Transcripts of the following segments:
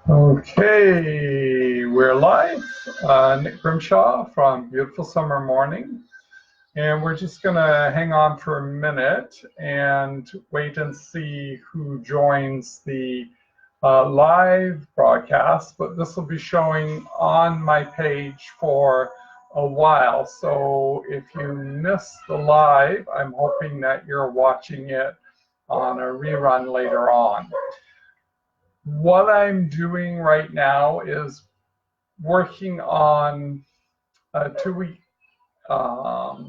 Okay, we're live. Nick Grimshaw from Beautiful Summer Morning. And we're just going to hang on for a minute and wait and see who joins the live broadcast. But this will be showing on my page for a while. So if you miss the live, I'm hoping that you're watching it on a rerun later on. What I'm doing right now is working on a 2-week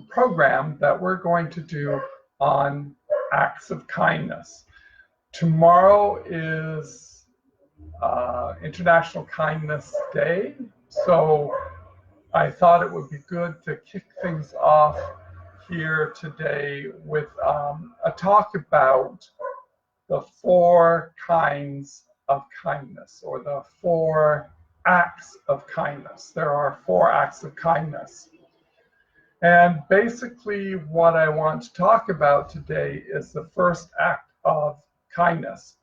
program that we're going to do on acts of kindness. Tomorrow is International Kindness Day, so I thought it would be good to kick things off here today with a talk about the 4 kinds of kindness, or the 4 acts of kindness. There are 4 acts of kindness. And basically what I want to talk about today is the first act of kindness.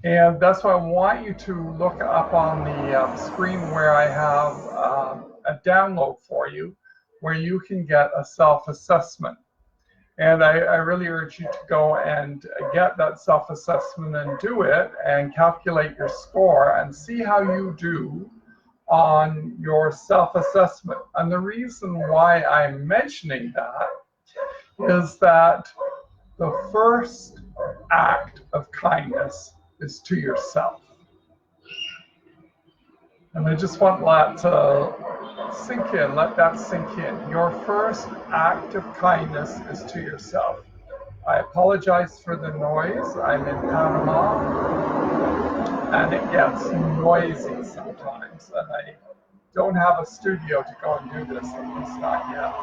And that's why I want you to look up on the screen where I have a download for you where you can get a self-assessment. And I really urge you to go and get that self-assessment and do it and calculate your score and see how you do on your self-assessment. And the reason why I'm mentioning that is that the first act of kindness is to yourself. And I just want that to sink in, let that sink in. Your first act of kindness is to yourself. I apologize for the noise. I'm in Panama, and it gets noisy sometimes, and I don't have a studio to go and do this, at least not yet.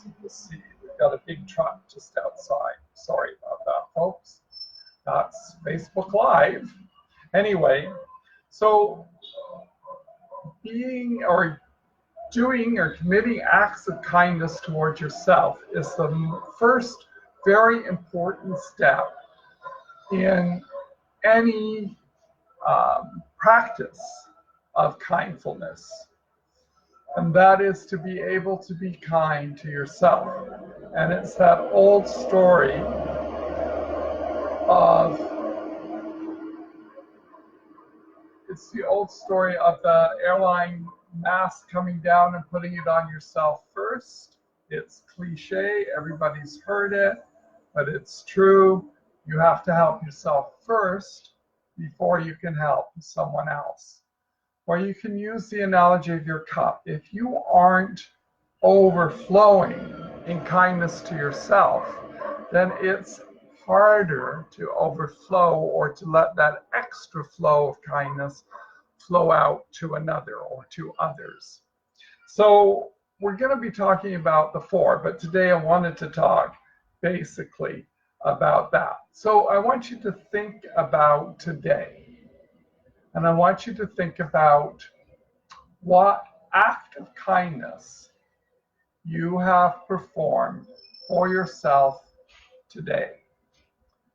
So we'll see. We've got a big truck just outside. Sorry about that, folks. That's Facebook Live. Anyway, so being or doing or committing acts of kindness towards yourself is the first very important step in any practice of kindfulness. And that is to be able to be kind to yourself. And it's that old story of the airline mask coming down and putting it on yourself first. It's cliche, everybody's heard it, but it's true. You have to help yourself first before you can help someone else. Or you can use the analogy of your cup. If you aren't overflowing in kindness to yourself, then it's harder to overflow or to let that extra flow of kindness flow out to another or to others. So we're going to be talking about the 4, but today I wanted to talk basically about that. So I want you to think about today, and I want you to think about what act of kindness you have performed for yourself today.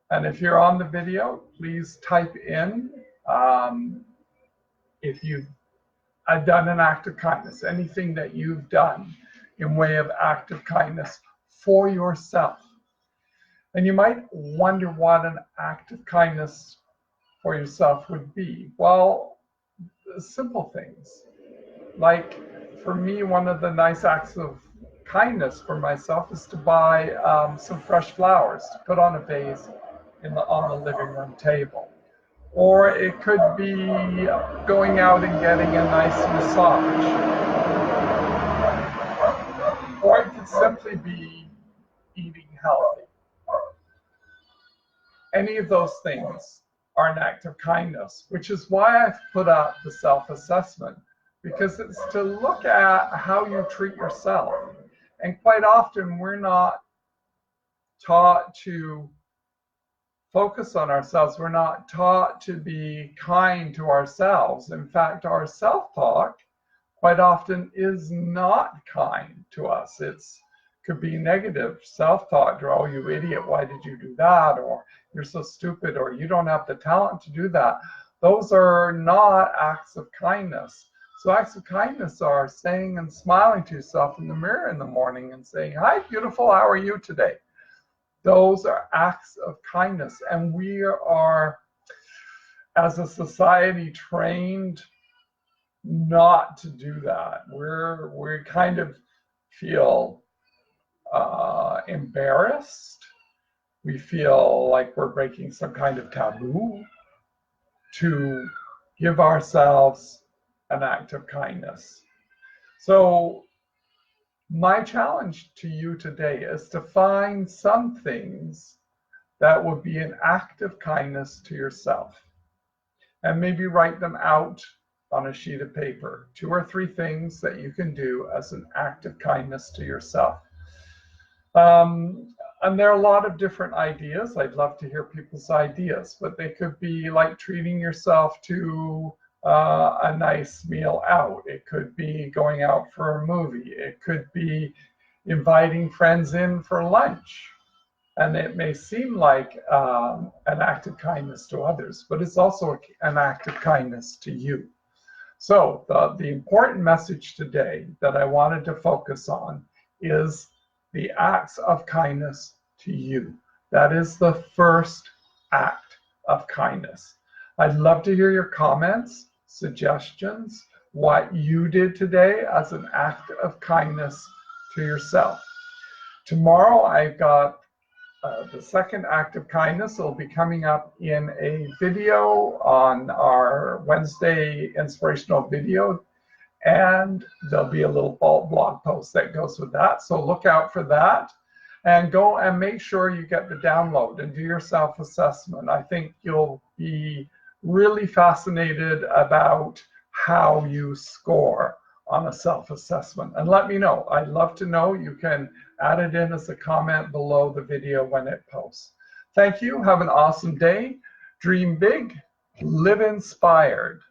And if you're on the video, please type in if you've done an act of kindness, anything that you've done in way of act of kindness for yourself. And you might wonder what an act of kindness for yourself would be. Well, simple things. Like for me, one of the nice acts of kindness for myself is to buy some fresh flowers to put on a vase on the living room table. Or it could be going out and getting a nice massage. Or it could simply be eating healthy. Any of those things are an act of kindness, which is why I've put out the self-assessment, because it's to look at how you treat yourself. And quite often we're not taught to focus on ourselves. We're not taught to be kind to ourselves. In fact, our self-talk quite often is not kind to us. It's Could be negative self-talk, oh, you idiot, why did you do that? Or you're so stupid, or you don't have the talent to do that. Those are not acts of kindness. So acts of kindness are saying and smiling to yourself in the mirror in the morning and saying, hi, beautiful, how are you today? Those are acts of kindness. And we are, as a society, trained not to do that. We kind of feel embarrassed. We feel like we're breaking some kind of taboo to give ourselves an act of kindness. So my challenge to you today is to find some things that would be an act of kindness to yourself, and maybe write them out on a sheet of paper. 2 or 3 things that you can do as an act of kindness to yourself. And there are a lot of different ideas. I'd love to hear people's ideas, but they could be like treating yourself to a nice meal out. It could be going out for a movie. It could be inviting friends in for lunch. And it may seem like an act of kindness to others, but it's also an act of kindness to you. So the important message today that I wanted to focus on is the acts of kindness to you. That is the first act of kindness. I'd love to hear your comments, suggestions, what you did today as an act of kindness to yourself. Tomorrow I've got the second act of kindness. Will be coming up in a video on our Wednesday inspirational video, and there'll be a little blog post that goes with that. So look out for that, and go and make sure you get the download and do your self-assessment. I think you'll be really fascinated about how you score on a self-assessment, and let me know. I'd love to know. You can add it in as a comment below the video when it posts. Thank you. Have an awesome day. Dream big, live inspired.